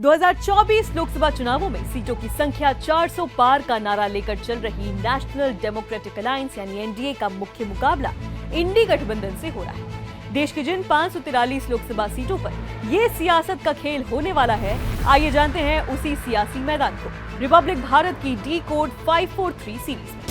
2024 लोकसभा चुनावों में सीटों की संख्या 400 पार का नारा लेकर चल रही नेशनल डेमोक्रेटिक अलायंस यानी एनडीए का मुख्य मुकाबला इंडी गठबंधन से हो रहा है। देश की जिन 543 लोकसभा सीटों पर ये सियासत का खेल होने वाला है, आइए जानते हैं उसी सियासी मैदान को रिपब्लिक भारत की डी कोड 543 सीरीज में।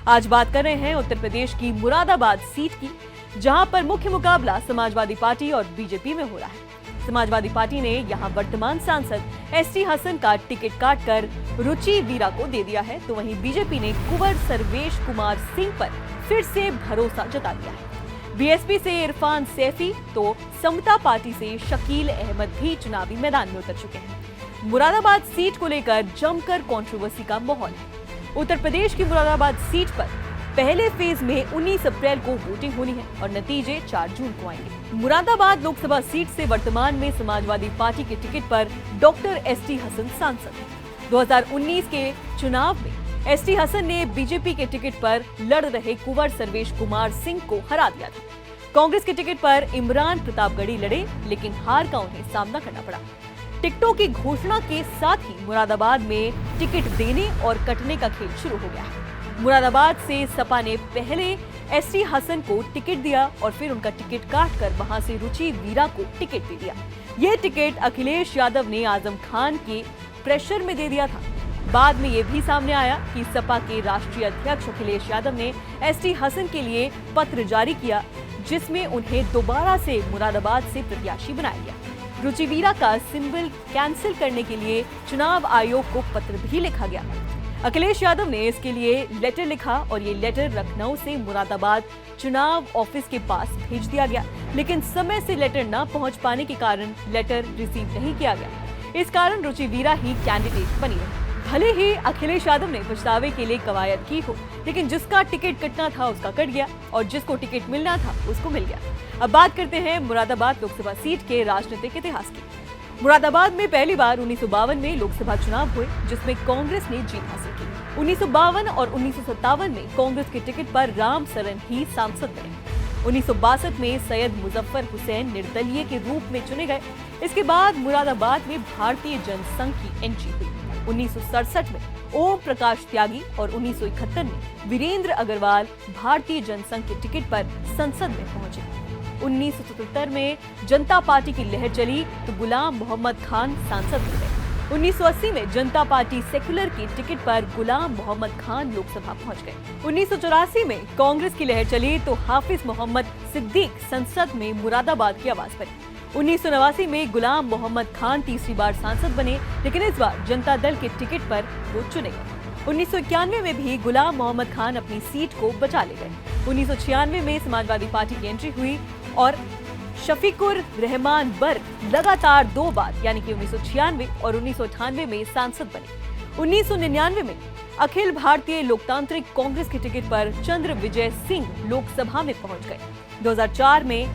आज बात कर रहे हैं उत्तर प्रदेश की मुरादाबाद सीट की, जहां पर मुख्य मुकाबला समाजवादी पार्टी और बीजेपी में हो रहा है। समाजवादी पार्टी ने यहां वर्तमान सांसद एसटी हसन का टिकट काटकर रुचि वीरा को दे दिया है, तो वहीं बीजेपी ने कुंवर सर्वेश कुमार सिंह पर फिर से भरोसा जता दिया है। बीएसपी से इरफान सैफी तो समता पार्टी से शकील अहमद भी चुनावी मैदान में उतर चुके हैं। मुरादाबाद सीट को लेकर जमकर कंट्रोवर्सी का माहौल है। उत्तर प्रदेश की मुरादाबाद सीट पर पहले फेज में 19 अप्रैल को वोटिंग होनी है और नतीजे 4 जून को आएंगे। मुरादाबाद लोकसभा सीट से वर्तमान में समाजवादी पार्टी के टिकट पर डॉक्टर एसटी हसन सांसद हैं। 2019 के चुनाव में एसटी हसन ने बीजेपी के टिकट पर लड़ रहे कुंवर सर्वेश कुमार सिंह को हरा दिया था। कांग्रेस के टिकट पर इमरान प्रतापगढ़ी लड़े, लेकिन हार का उन्हें सामना करना पड़ा। टिकटों की घोषणा के साथ ही मुरादाबाद में टिकट देने और कटने का खेल शुरू हो गया है। मुरादाबाद से सपा ने पहले एसटी हसन को टिकट दिया और फिर उनका टिकट काटकर वहां से रुचि वीरा को टिकट दे दिया। यह टिकट अखिलेश यादव ने आजम खान के प्रेशर में दे दिया था। बाद में यह भी सामने आया कि सपा के राष्ट्रीय अध्यक्ष अखिलेश यादव ने एसटी हसन के लिए पत्र जारी किया, जिसमें उन्हें दोबारा से मुरादाबाद से प्रत्याशी बनाया गया। रुचि वीरा का सिंबल कैंसिल करने के लिए चुनाव आयोग को पत्र भी लिखा गया। अखिलेश यादव ने इसके लिए लेटर लिखा और ये लेटर लखनऊ से मुरादाबाद चुनाव ऑफिस के पास भेज दिया गया, लेकिन समय से लेटर न पहुंच पाने के कारण लेटर रिसीव नहीं किया गया। इस कारण रुचि वीरा ही कैंडिडेट बनी रही। भले ही अखिलेश यादव ने पछतावे के लिए कवायद की हो, लेकिन जिसका टिकट कटना था उसका कट गया और जिसको टिकट मिलना था उसको मिल गया। अब बात करते हैं मुरादाबाद लोकसभा सीट के राजनीतिक इतिहास की। मुरादाबाद में पहली बार 1952 में लोकसभा चुनाव हुए, जिसमें कांग्रेस ने जीत हासिल की। 1952 और 1957 में कांग्रेस के टिकट पर राम सरन ही सांसद बने। 1962 में सैयद मुजफ्फर हुसैन निर्दलीय के रूप में चुने गए। इसके बाद मुरादाबाद में भारतीय जनसंघ की एंट्री हुई। 1967 में ओम प्रकाश त्यागी और 1971 में वीरेंद्र अग्रवाल भारतीय जनसंघ के टिकट पर संसद में पहुंचे। 1977 में जनता पार्टी की लहर चली तो गुलाम मोहम्मद खान सांसद बने। 1980 में जनता पार्टी सेक्युलर की टिकट पर गुलाम मोहम्मद खान लोकसभा पहुंच गए। 1984 में कांग्रेस की लहर चली तो हाफिज मोहम्मद सिद्दीक संसद में मुरादाबाद की आवाज बनी। 1989 में गुलाम मोहम्मद खान तीसरी बार सांसद बने, लेकिन इस बार जनता दल के टिकट पर वो चुने गए। 1991 में भी गुलाम मोहम्मद खान अपनी सीट को बचा ले गए। 1996 में समाजवादी पार्टी की एंट्री हुई और शफीकुर रहमान बर्क लगातार 2 बार यानी कि 1996 और 1998 में सांसद बने। 1999 में अखिल भारतीय लोकतांत्रिक कांग्रेस के टिकट पर चंद्र विजय सिंह लोकसभा में पहुंच गए। 2004 में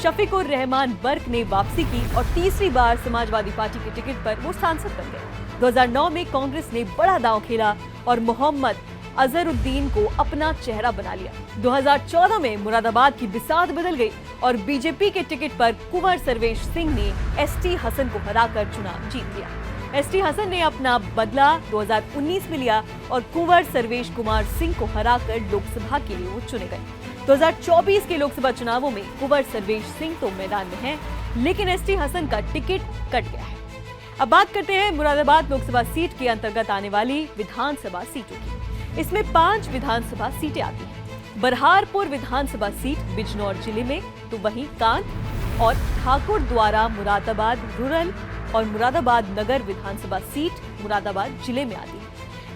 शफीकुर रहमान बर्क ने वापसी की और तीसरी बार समाजवादी पार्टी के टिकट पर वो सांसद बन गए। 2009 में कांग्रेस ने बड़ा दांव खेला और मोहम्मद अजहरुद्दीन को अपना चेहरा बना लिया। 2014 में मुरादाबाद की बिसात बदल गई और बीजेपी के टिकट पर कुंवर सर्वेश सिंह ने एसटी हसन को हराकर चुनाव जीत लिया। एसटी हसन ने अपना बदला 2019 में लिया और कुंवर सर्वेश कुमार सिंह को हराकर लोकसभा के लिए वो चुने गए। 2024 के लोकसभा चुनावों में कुंवर सर्वेश सिंह तो मैदान में हैं, लेकिन एसटी हसन का टिकट कट गया है। अब बात करते हैं मुरादाबाद लोकसभा सीट के अंतर्गत आने वाली विधानसभा सीटों की। इसमें 5 विधानसभा सीटें आती हैं। बरहारपुर विधानसभा सीट बिजनौर जिले में, तो वहीं कांत और ठाकुर द्वारा मुरादाबाद रूरल और मुरादाबाद नगर विधानसभा सीट मुरादाबाद जिले में आती है।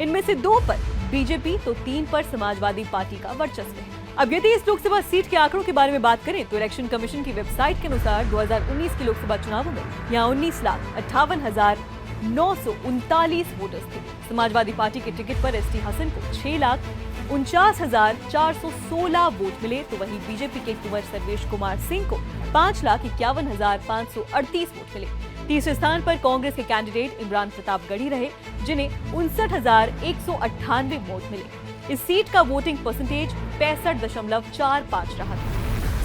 इनमें से 2 पर बीजेपी तो 3 पर समाजवादी पार्टी का वर्चस्व है। अब यदि इस लोकसभा सीट के आंकड़ों के बारे में बात करें तो इलेक्शन कमीशन की वेबसाइट के अनुसार 2019 के लोकसभा चुनावों में यहाँ 19,58,939 वोटर्स थे। समाजवादी पार्टी के टिकट पर एसटी हसन को 6,49,416 वोट मिले, तो वहीं बीजेपी के कुंवर सर्वेश कुमार सिंह को 5,51,538 वोट मिले। तीसरे स्थान पर कांग्रेस के कैंडिडेट इमरान प्रतापगढ़ी रहे, जिन्हें 59,198 वोट मिले। इस सीट का वोटिंग परसेंटेज 65.45 रहा था।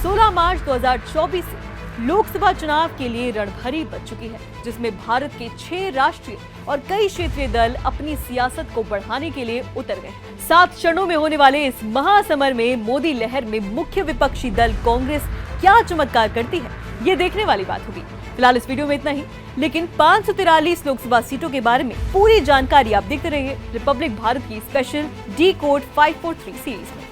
16 मार्च 2024 से लोकसभा चुनाव के लिए रणभरी बच चुकी है, जिसमें भारत के 6 राष्ट्रीय और कई क्षेत्रीय दल अपनी सियासत को बढ़ाने के लिए उतर गए। 7 चरणों में होने वाले इस महासमर में मोदी लहर में मुख्य विपक्षी दल कांग्रेस क्या चमत्कार करती है, ये देखने वाली बात होगी। फिलहाल इस वीडियो में इतना ही, लेकिन 543 लोकसभा सीटों के बारे में पूरी जानकारी आप देखते रहिए रिपब्लिक भारत की स्पेशल डी कोड 543 सीरीज में।